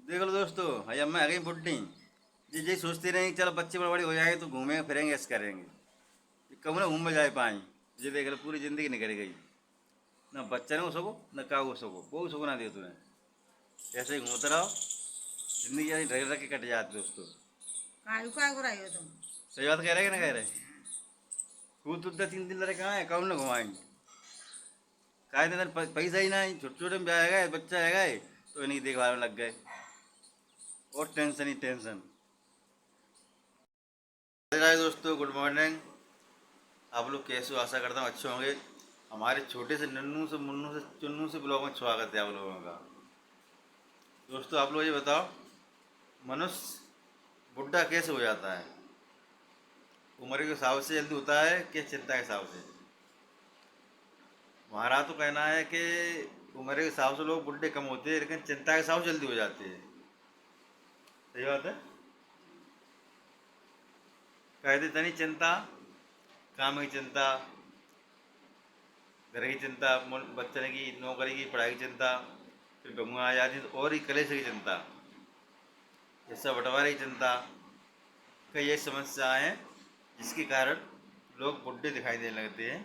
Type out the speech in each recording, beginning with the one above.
देख लो दोस्तों, हई अम्मा आ गई बुढ़ी। जी जी सोचती रही चलो बच्चे बड़े बड़े हो जाएंगे तो घूमेंगे फिरेंगे ऐसे करेंगे। कब ना घूमने जाए पाए। ये देख लो पूरी जिंदगी निकल गई। ना बच्चा ने हो सको ना का हो सको, कोई सको ना दे तुम्हें। ऐसे ही घूमते रहो, जिंदगी ऐसी ढक ढक के कट जाती दोस्तों। कायू काय कराई हो तुम। सही बात कह रहे हैं कि ना कह रहे? खुद तो 3 दिन लड़े कहाँ है, कौन ना घुमाएंगे। काय दिन पैसा ही नहीं, छोटे छोटे में ब्याह गए, बच्चा है गए तो इन्हीं की देखभाल में लग गए। और टेंशन ही टेंशन। हाय दोस्तों, गुड मॉर्निंग। आप लोग कैसे हो? आशा करता हूँ अच्छे होंगे। हमारे छोटे से नन्नू से मुन्नू से चुन्नू से ब्लॉग में स्वागत है आप लोगों का। दोस्तों आप लोग ये बताओ, मनुष्य बुढ़ा कैसे हो जाता है? उम्र के हिसाब से जल्दी होता है कि चिंता के हिसाब से? हमारा तो कहना है कि उम्र के हिसाब से लोग बुढ़े कम होते हैं, लेकिन चिंता के हिसाब से जल्दी हो जाते हैं। सही बात है। कहते तनी चिंता, काम की चिंता, घर की चिंता, बच्चे की नौकरी की पढ़ाई की चिंता, फिर गमुआ आ जाती तो और ही कलेश की चिंता, हिस्सा बंटवारे की चिंता। कई ये समस्याएं हैं जिसके कारण लोग बुढ़े दिखाई देने लगते हैं।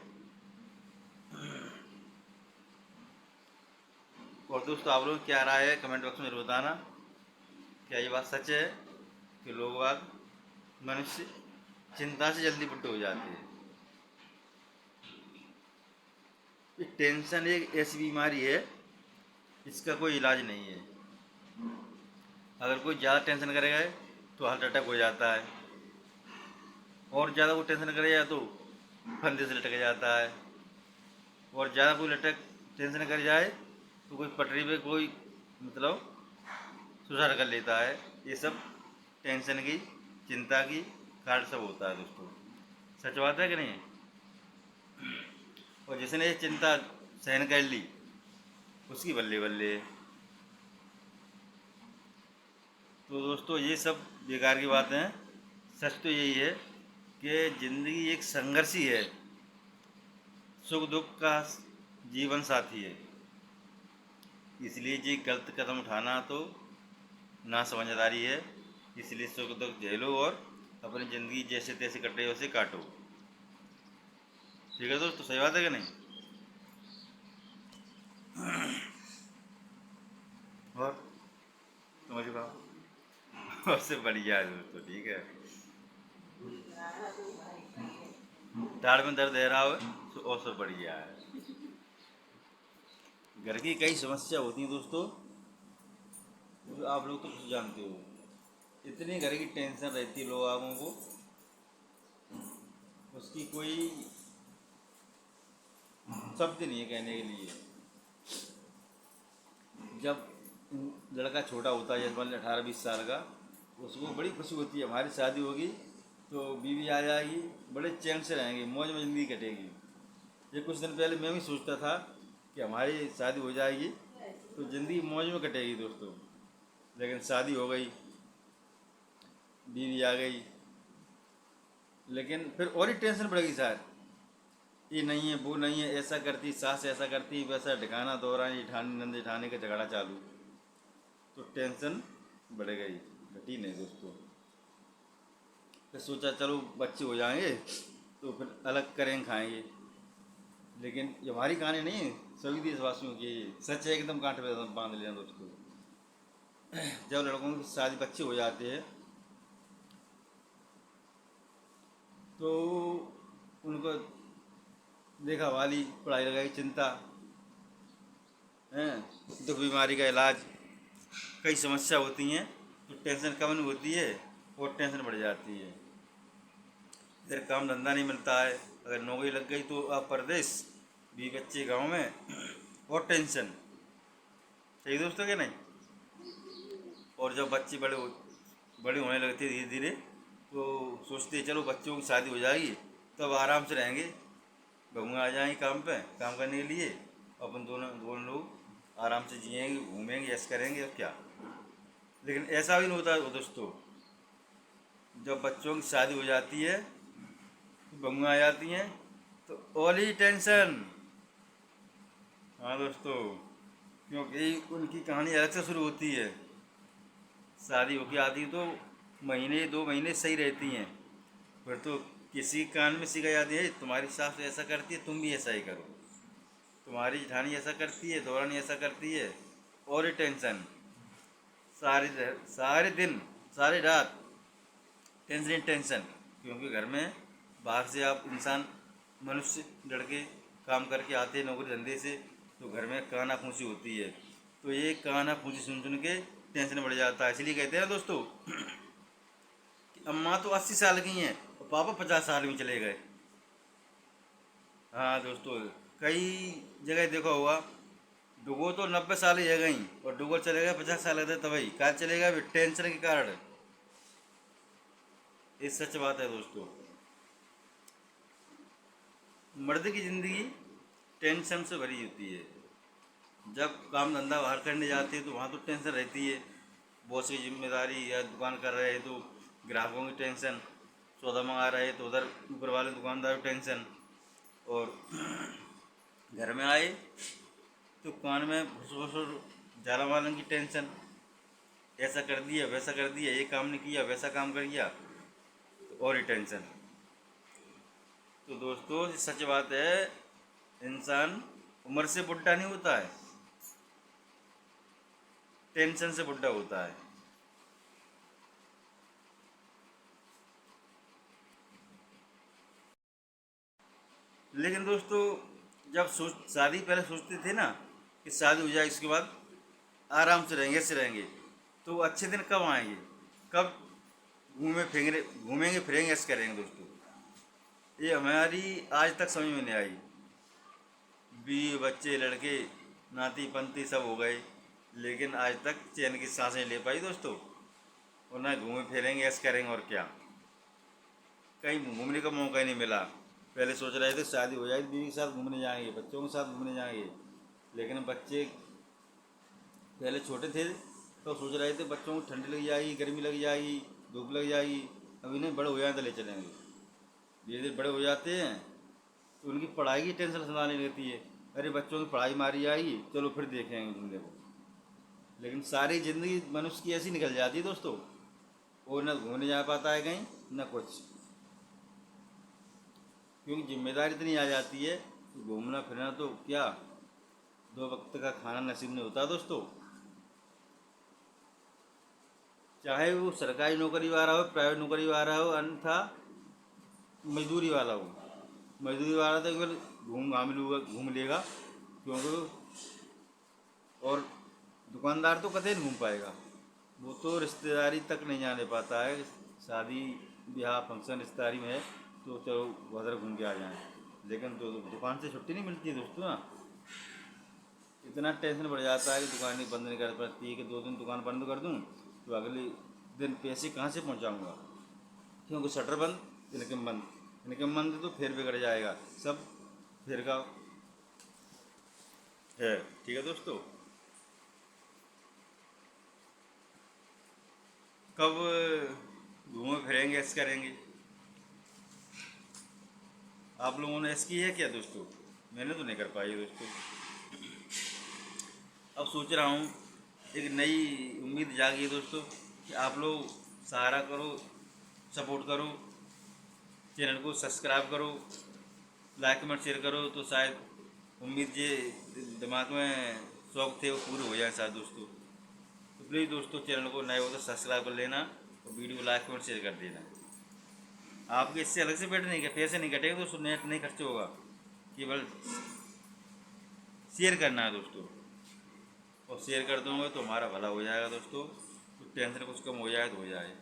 और दोस्तों आप लोग क्या राय है कमेंट बॉक्स में जरूर बताना। क्या ये बात सच है कि लोग बाग मनुष्य चिंता से जल्दी बुढ़े हो जाते हैं? ये टेंशन एक ऐसी बीमारी है इसका कोई इलाज नहीं है। अगर कोई ज़्यादा टेंशन करेगा तो हार्ट अटैक हो जाता है, और ज़्यादा कोई टेंशन करेगा तो फंदे से लटक जाता है, और ज़्यादा कोई लटक टेंशन कर जाए तो कोई पटरी पे कोई मतलब सुसाइड कर लेता है। ये सब टेंशन की, चिंता की कारण सब होता है दोस्तों। सच बात है कि नहीं? और जिसने ये चिंता सहन कर ली उसकी बल्ले बल्ले है। तो दोस्तों ये सब बेकार की बातें हैं। सच तो यही है कि ज़िंदगी एक संघर्ष ही है, सुख दुख का जीवन साथी है। इसलिए जी गलत कदम उठाना तो ना समझदारी है। इसलिए सुख दुख झेलो और अपनी ज़िंदगी जैसे तैसे कटे वैसे काटो। ठीक है दोस्तों, सही बात है कि नहीं? और समझ पाओ उससे बढ़िया है दोस्तों। ठीक है, दाढ़ में दर्द है रहा हो तो और सब बढ़िया है। घर की कई समस्या होती हैं दोस्तों, जो आप लोग तो खुद जानते हो। इतनी घर की टेंशन रहती है लोगों को, उसकी कोई शब्द नहीं है कहने के लिए। जब लड़का छोटा होता है, जैसे मान 18-20 साल का, उसको बड़ी खुशी होती है हमारी शादी होगी तो बीवी आ जाएगी, बड़े चैन से रहेंगे, मौज में ज़िंदगी कटेगी। ये कुछ दिन पहले मैं भी सोचता था कि हमारी शादी हो जाएगी तो ज़िंदगी मौज में कटेगी दोस्तों। लेकिन शादी हो गई, बीवी आ गई, लेकिन फिर और ही टेंशन बढ़ गई सर। ये नहीं है वो नहीं है, ऐसा करती सास, ऐसा करती वैसा, ठिकाना दौरा जेठानी नंद जेठानी का झगड़ा चालू। तो टेंशन बढ़ गई, घटी नहीं दोस्तों। फिर सोचा चलो बच्चे हो जाएंगे तो फिर अलग करेंगे खाएंगे। लेकिन ये हमारी कहानी नहीं है, सभी देशवासियों की ये सच है, एकदम कांटे पे बांध लेना दोस्तों। जब लड़कों की शादी बच्चे हो जाते हैं तो उनको देखा वाली पढ़ाई लगाई चिंता है, दुख बीमारी का इलाज, कई समस्या होती हैं तो टेंशन कम नहीं होती है और टेंशन बढ़ जाती है। इधर काम धंधा नहीं मिलता है, अगर नौकरी लग गई तो आप परदेश, बीवी बच्चे गांव में और टेंशन। सही दोस्तों क्या नहीं? और जब बच्चे बड़े होने लगते धीरे धीरे तो सोचते चलो बच्चों की शादी हो जाएगी तो अब आराम से रहेंगे, बहू आ जाएंगी काम पे काम करने के लिए, अपन दोनों दोनों लोग आराम से जिएंगे घूमेंगे ऐसे करेंगे और क्या। लेकिन ऐसा भी नहीं होता है दोस्तों। जब बच्चों की शादी हो जाती है, बहू आ जाती हैं तो और ही टेंशन। हाँ दोस्तों, क्योंकि उनकी कहानी अलग से शुरू होती है। शादी होके आती है तो महीने 2 महीने सही रहती हैं, फिर तो किसी कान में सिखाई जाती है तुम्हारी सास ऐसा करती है तुम भी ऐसा ही करो, तुम्हारी जेठानी ऐसा करती है, दौरानी ऐसा करती है, और ये टेंशन सारे दिन सारी रात, टेंशन ही टेंशन। क्योंकि घर में बाहर से आप इंसान मनुष्य लड़के काम करके आते हैं नौकरी धंधे से, तो घर में काना फूसी होती है, तो ये काना फूसी सुन सुन के टेंशन बढ़ जाता है। इसलिए कहते हैं ना दोस्तों कि अम्मा तो 80 साल की हैं और पापा 50 साल में चले गए। हाँ दोस्तों, कई जगह देखा होगा, डुगो तो 90 साल ही है गई और डुगो चले गए 50 साल गए, तभी कहा चले गए टेंशन के कारण। ये सच बात है दोस्तों, मर्द की ज़िंदगी टेंशन से भरी होती है। जब काम धंधा बाहर करने जाते हैं तो वहाँ तो टेंशन रहती है, बॉस की जिम्मेदारी, या दुकान कर रहे हैं तो ग्राहकों की टेंशन, सौदा मंगा रहे हैं तो उधर ऊपर वाले दुकानदार की टेंशन, और घर में आए तो कान में फुसफुस झाला वालन की टेंशन, ऐसा कर दिया वैसा कर दिया, ये काम नहीं किया वैसा काम कर दिया, तो और ही टेंशन। तो दोस्तों ये सच बात है, इंसान उम्र से बुढ़ा नहीं होता है, टेंशन से बुढ़ा होता है। लेकिन दोस्तों जब शादी पहले सोचते थे ना कि शादी हो जाए इसके बाद आराम से रहेंगे, ऐसे रहेंगे, तो अच्छे दिन कब आएंगे, कब घूमेंगे फिरेंगे ऐसे करेंगे दोस्तों, ये हमारी आज तक समझ में नहीं आई। बीवी बच्चे लड़के नाती पंती सब हो गए, लेकिन आज तक चैन की सांसें ले पाई दोस्तों, और ना घूमे फिरेंगे ऐसे करेंगे, और क्या कहीं घूमने का मौका ही नहीं मिला। पहले सोच रहे थे शादी हो जाए बीवी के साथ घूमने जाएंगे, बच्चों के साथ घूमने जाएंगे, लेकिन बच्चे पहले छोटे थे तो सोच रहे थे बच्चों को ठंडी लग जाएगी, गर्मी लग जाएगी, धूप लग जाएगी, अभी नहीं बड़े हो जाए तो ले चलेंगे। धीरे धीरे बड़े हो जाते हैं तो उनकी पढ़ाई की टेंशन सताने लगती है, अरे बच्चों की पढ़ाई मारी आएगी चलो फिर देखेंगे तुम देखो। लेकिन सारी ज़िंदगी मनुष्य की ऐसी निकल जाती है दोस्तों, वो न घूमने जा पाता है कहीं न कुछ, क्योंकि जिम्मेदारी इतनी आ जाती है तो घूमना फिरना तो क्या 2 वक्त का खाना नसीब नहीं होता दोस्तों। चाहे वो सरकारी नौकरी वाला हो, प्राइवेट नौकरी वाला हो, अन्यथा मजदूरी वाला हो, मजदूरी वाला तो केवल घूम लेगा, क्योंकि और दुकानदार तो कतई नहीं घूम पाएगा, वो तो रिश्तेदारी तक नहीं जाने पाता है। शादी ब्याह फंक्शन रिश्तेदारी में है तो चलो उधर घूम के आ जाएं, लेकिन तो दुकान से छुट्टी नहीं मिलती है दोस्तों ना। इतना टेंशन बढ़ जाता है कि दुकान नहीं बंद नहीं कर पाती है कि 2 दिन दुकान बंद कर दूं तो अगले दिन पैसे कहाँ से पहुंचाऊंगा, क्योंकि शटर बंद इनकम बंद तो फिर बिगड़ जाएगा सब, फिर का है। ठीक है दोस्तों, कब घूमे फिरेंगे ऐसे करेंगे, आप लोगों ने इसकी है क्या दोस्तों? मैंने तो नहीं कर पाई दोस्तों। अब सोच रहा हूँ एक नई उम्मीद जागी है दोस्तों कि आप लोग सहारा करो, सपोर्ट करो, चैनल को सब्सक्राइब करो, लाइक कमेंट शेयर करो, तो शायद उम्मीद ये दिमाग में शौक थे वो पूरे हो जाए शायद दोस्तों। तो प्लीज़ दोस्तों चैनल को नए हो तो सब्सक्राइब कर लेना और वीडियो को लाइक कमेंट शेयर कर देना। आपके इससे अलग से पैसे नहीं कटेंगे दोस्तों, नेट नहीं खर्च होगा, केवल शेयर करना है दोस्तों, और शेयर कर दूँगा तो हमारा भला हो जाएगा दोस्तों, तो टेंशन कुछ कम हो जाए तो हो जाए।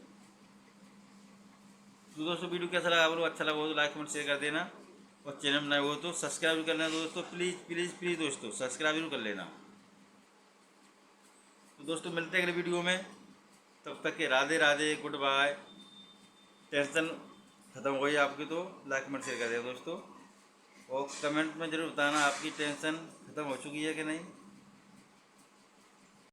तो दोस्तों वीडियो कैसा लगा, आप लोग अच्छा लगा हो तो लाइक कमेंट शेयर कर देना, और चैनल में नए हो तो सब्सक्राइब भी कर लेना दोस्तों, प्लीज़ प्लीज़ प्लीज़ दोस्तों सब्सक्राइब जरूर कर लेना। तो दोस्तों मिलते हैं अगले वीडियो में, तब तक के Radhe Radhe, good bye. Tension ख़त्म हो गई आपकी तो लाइक कमेंट शेयर कर देना दोस्तों, और कमेंट में ज़रूर बताना आपकी टेंशन ख़त्म हो चुकी है कि नहीं।